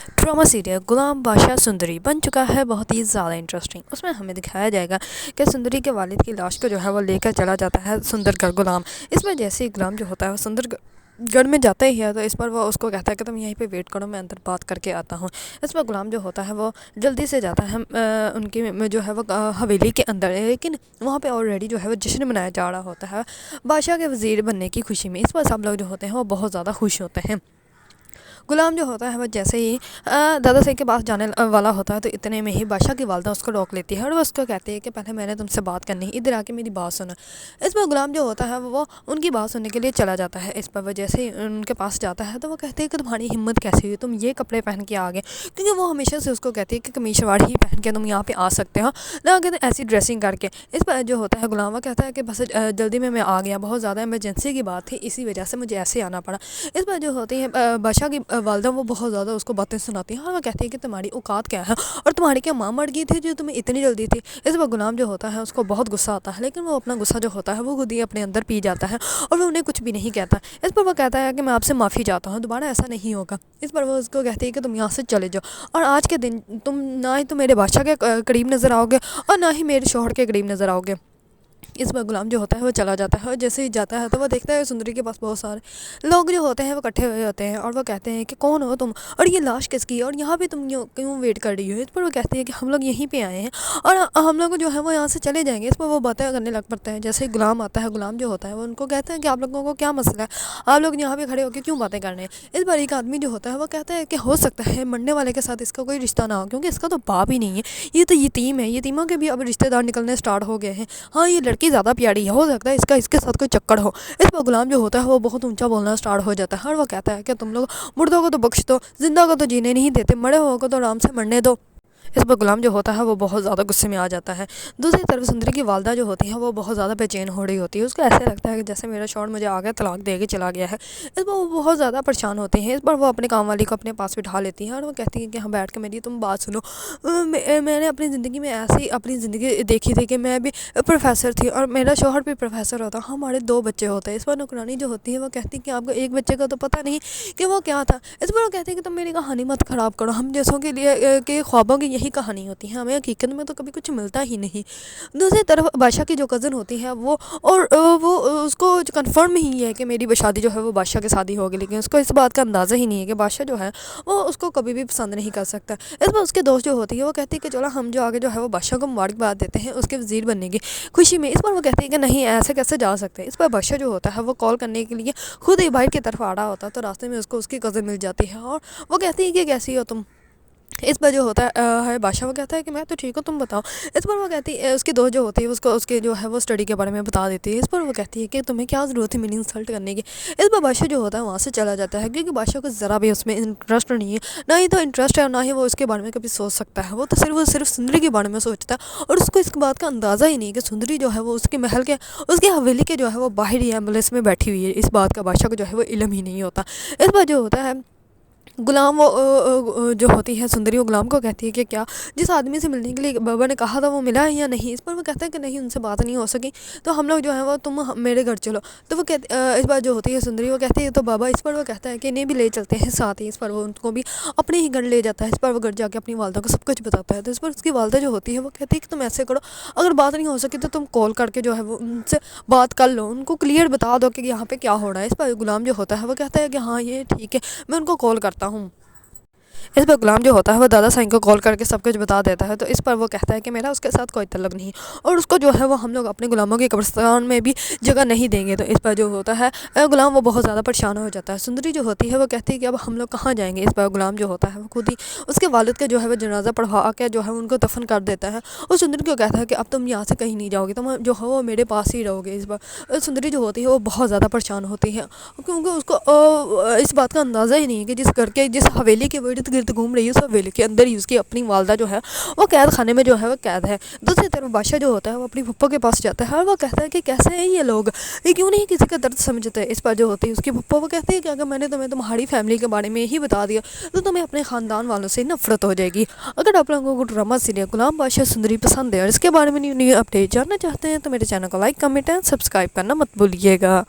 Drama serial गुलाम बादशाह सुंदरी बन चुका है बहुत ही ज़्यादा इंटरेस्टिंग। उसमें हमें दिखाया जाएगा कि सुंदरी के वालिद की लाश को जो है वो लेकर चला जाता है सुंदरगढ़ गुलाम। इसमें जैसे ही गुलाम जो होता है वो सुंदरगढ़ में जाता ही है तो इस पर वो उसको कहता है कि तुम यहीं पे वेट करो, मैं अंदर बात करके आता हूँ। इस पर गुलाम जो होता है वो जल्दी से जाता है उनकी जो है वो हवेली के अंदर, लेकिन वहाँ पे ऑलरेडी जो है वो जश्न मनाया जा रहा होता है बादशाह के वज़ीर बनने की खुशी में। इस पर सब लोग जो होते हैं वो बहुत ज़्यादा खुश होते हैं। गुलाम जो होता है वो जैसे ही दादा साहब के पास जाने वाला होता है तो इतने में ही बादशाह की वालदा उसको रोक लेती है और वो उसको कहती है कि पहले मैंने तुमसे बात करनी है, इधर आके मेरी बात सुनो। इस पर गुलाम जो होता है वो उनकी बात सुनने के लिए चला जाता है। इस पर वो जैसे ही उनके पास जाता है तो वो कहते हैं कि तुम्हारी हिम्मत कैसी हुई, तुम ये कपड़े पहन के आ गए, क्योंकि वो हमेशा से उसको कहती है कि कमीज शलवार ही पहन के तुम यहाँ पे आ सकते हो, ना कि ऐसी ड्रेसिंग करके। इस पर जो होता है गुलाम वो कहता है कि बस जल्दी में मैं आ गया, बहुत ज़्यादा इमरजेंसी की बात थी, इसी वजह से मुझे ऐसे आना पड़ा। इस पर जो होती है बादशाह की वालदा वो बहुत ज़्यादा उसको बातें सुनाती हैं और वो कहती है कि तुम्हारी औकात क्या है और तुम्हारी क्या माँ मर गई थी जो तुम्हें इतनी जल्दी थी। इस पर गुलाम जो होता है उसको बहुत गुस्सा आता है, लेकिन वो अपना गुस्सा जो होता है वो खुद ही अपने अंदर पी जाता है और वो उन्हें कुछ भी नहीं कहता। इस पर वो कहता है कि मैं आपसे माफ़ी चाहता हूँ, दोबारा ऐसा नहीं होगा। इस पर वो उसको कहती है कि तुम यहाँ से चले जाओ और आज के दिन तुम ना ही तो मेरे बादशाह के करीब नज़र आओगे और ना ही मेरे शौहर के करीब नज़र आओगे। इस पर गुलाम जो होता है वो चला जाता है और जैसे ही जाता है तो वो देखता है सुंदरी के पास बहुत सारे लोग जो होते हैं वो इकट्ठे हुए होते हैं और वो कहते हैं कि कौन हो तुम और ये लाश किसकी है और यहाँ पे तुम क्यों वेट कर रही हो। इस पर वो कहती है कि हम लोग यहीं पे आए हैं और हम लोग जो है वो यहाँ से चले जाएंगे। इस पर वो बातें करने लग पड़ते हैं। जैसे ही गुलाम आता है, गुलाम जो होता है वो उनको कहता है कि आप लोगों को क्या मसला है, आप लोग यहाँ पे खड़े होकर क्यों बातें कर रहे हैं। इस पर एक आदमी जो होता है वो कहता है कि हो सकता है मरने वाले के साथ इसका कोई रिश्ता ना हो, क्योंकि इसका तो बाप ही नहीं है, ये तो यतीम है, यतीमों के भी अब रिश्तेदार निकलने स्टार्ट हो गए हैं। हाँ, ये लड़की ज़्यादा प्यारी है, हो सकता है इसके साथ कोई चक्कर हो। इस पर गुलाम जो होता है वो बहुत ऊंचा बोलना स्टार्ट हो जाता है और वो कहता है कि तुम लोग मुर्दों को तो बख्श दो, जिंदा को तो जीने नहीं देते, मरे हुए को तो आराम से मरने दो। इस पर गुलाम जो होता है वो बहुत ज़्यादा गुस्से में आ जाता है। दूसरी तरफ सुंदरी की वालदा जो होती है वो बहुत ज़्यादा बेचैन हो रही होती है। उसको ऐसे लगता है कि जैसे मेरा शौहर मुझे आगे तलाक दे के चला गया है। इस पर वो बहुत ज़्यादा परेशान होती हैं। इस पर वो अपने काम वाली को अपने पास बिठा लेती हैं और वो कहती है कि हाँ बैठ के मेरी तुम बात सुनो। मैंने अपनी ज़िंदगी में ऐसी अपनी ज़िंदगी देखी थी कि मैं भी प्रोफेसर थी और मेरा शौहर भी प्रोफेसर होता, हमारे 2 बच्चे होते हैं। इस पर नौकरानी जो होती है वो कहती है कि आपको एक बच्चे का तो पता नहीं कि वो क्या था। इस पर वो कहते हैं कि तुम मेरी कहानी मत ख़राब करो, हम जैसों के लिए के ख्वाबों की यही कहानी होती है, हमें हकीकत में तो कभी कुछ मिलता ही नहीं। दूसरी तरफ बादशाह की जो कज़न होती है वो वो उसको कंफर्म ही है कि मेरी शादी जो है वो बादशाह के शादी होगी, लेकिन उसको इस बात का अंदाज़ा ही नहीं है कि बादशाह जो है वो उसको कभी भी पसंद नहीं कर सकता। इस पर उसके दोस्त जो होती है वो कहती है कि चलो हम जो आगे जो है वो बादशाह को मुबारकबाद देते हैं उसके वज़ीर बनने की खुशी में। इस पर वो कहती है कि नहीं, ऐसे कैसे जा सकते। इस पर बादशाह जो होता है वो कॉल करने के लिए खुद ही बाहर की तरफ आ रहा होता है तो रास्ते में उसको उसकी कज़न मिल जाती है और वो कहती है कि कैसी हो तुम। इस पर जो होता है बादशाह वो कहता है कि मैं तो ठीक हूँ, तुम बताओ। इस पर वो कहती है, उसकी दोस्त जो होती है उसको उसके जो है वो स्टडी के बारे में बता देती है। इस पर वो कहती है कि तुम्हें क्या ज़रूरत है मेरी इंसल्ट करने की। इस पर बादशाह जो होता है वहाँ से चला जाता है, क्योंकि बादशाह को ज़रा भी उसमें इंटरेस्ट नहीं है, ना ही तो इंटरेस्ट है और ना ही वो उसके बारे में कभी सोच सकता है। वो तो सिर्फ सुंदरी के बारे में सोचता है और उसको इस बात का अंदाज़ा ही नहीं कि सुंदरी जो है वो उसके महल के उसकी हवेली के जो है वो बाहर ही एम्बुलेंस में बैठी हुई है। इस बात का बादशाह को जो है वो इल्म ही नहीं होता। इस पर जो होता है गुलाम वो जो होती है सुंदरी वो गुलाम को कहती है कि क्या जिस आदमी से मिलने के लिए बाबा ने कहा था वो मिला है या नहीं। इस पर वो कहता है कि नहीं, उनसे बात नहीं हो सकी, तो हम लोग जो है वो तुम मेरे घर चलो। तो वो इस बार जो होती है सुंदरी वो कहती है तो बाबा। इस पर वो कहता है कि इन्हें भी ले चलते हैं साथ ही। इस पर वो उनको भी अपने ही घर ले जाता है। इस पर वो घर जाके अपनी वालदा को सब कुछ बताता है। तो इस पर उसकी वालदा जो होती है वो कहती है कि तुम ऐसे करो, अगर बात नहीं हो सकी तो तुम कॉल करके जो है वो उनसे बात कर लो, उनको क्लियर बता दो कि यहाँ पे क्या हो रहा है। इस पर गुलाम जो होता है वो कहता है कि हाँ ये ठीक है, मैं उनको कॉल करता हूँ। इस पर गुलाम जो होता है वो दादा साईं को कॉल करके सब कुछ बता देता है। तो इस पर वो कहता है कि मेरा उसके साथ कोई तल्लुक नहीं और उसको जो है वो हम लोग अपने गुलामों के कब्रिस्तान में भी जगह नहीं देंगे। तो इस पर जो होता है गुलाम वो बहुत ज़्यादा परेशान हो जाता है। सुंदरी जो होती है वो कहती है कि अब हम लोग कहाँ जाएंगे। इस पर गुलाम जो होता है वो खुद ही उसके वालिद का जो है वो जनाजा पढ़वा के जो है उनको दफन कर देता है और सुंदरी को कहता है कि अब तुम यहाँ से कहीं नहीं जाओगे, तुम जो है वो मेरे पास ही रहोगे। इस पर सुंदरी जो होती है वो बहुत ज़्यादा परेशान होती है, क्योंकि उसको इस बात का अंदाज़ा ही नहीं है कि जिस हवेली के वो इर्द गिर्द घूम रही है उस हवेली के अंदर ही उसकी अपनी वालदा जो है वो कैद खाने में जो है वो कैद है। दूसरी तरफ बादशाह जो होता है वो अपनी पप्पो के पास जाता है और वो कहता है कि कैसे हैं ये लोग, ये क्यों नहीं किसी का दर्द समझते। इस पर जो होती है उसकी पप्पो वो कहती है कि अगर मैंने तुम्हें तुम्हारी फैमिली के बारे में ही बता दिया तो तुम्हें अपने ख़ानदान वालों से नफरत हो जाएगी। अगर आप लोगों को ड्रामा सीरियल गुलाम बादशाह सुंदरी पसंद है और इसके बारे में न्यू अपडेट जानना चाहते हैं तो मेरे चैनल को लाइक, कमेंट एंड सब्सक्राइब करना मत भूलिएगा।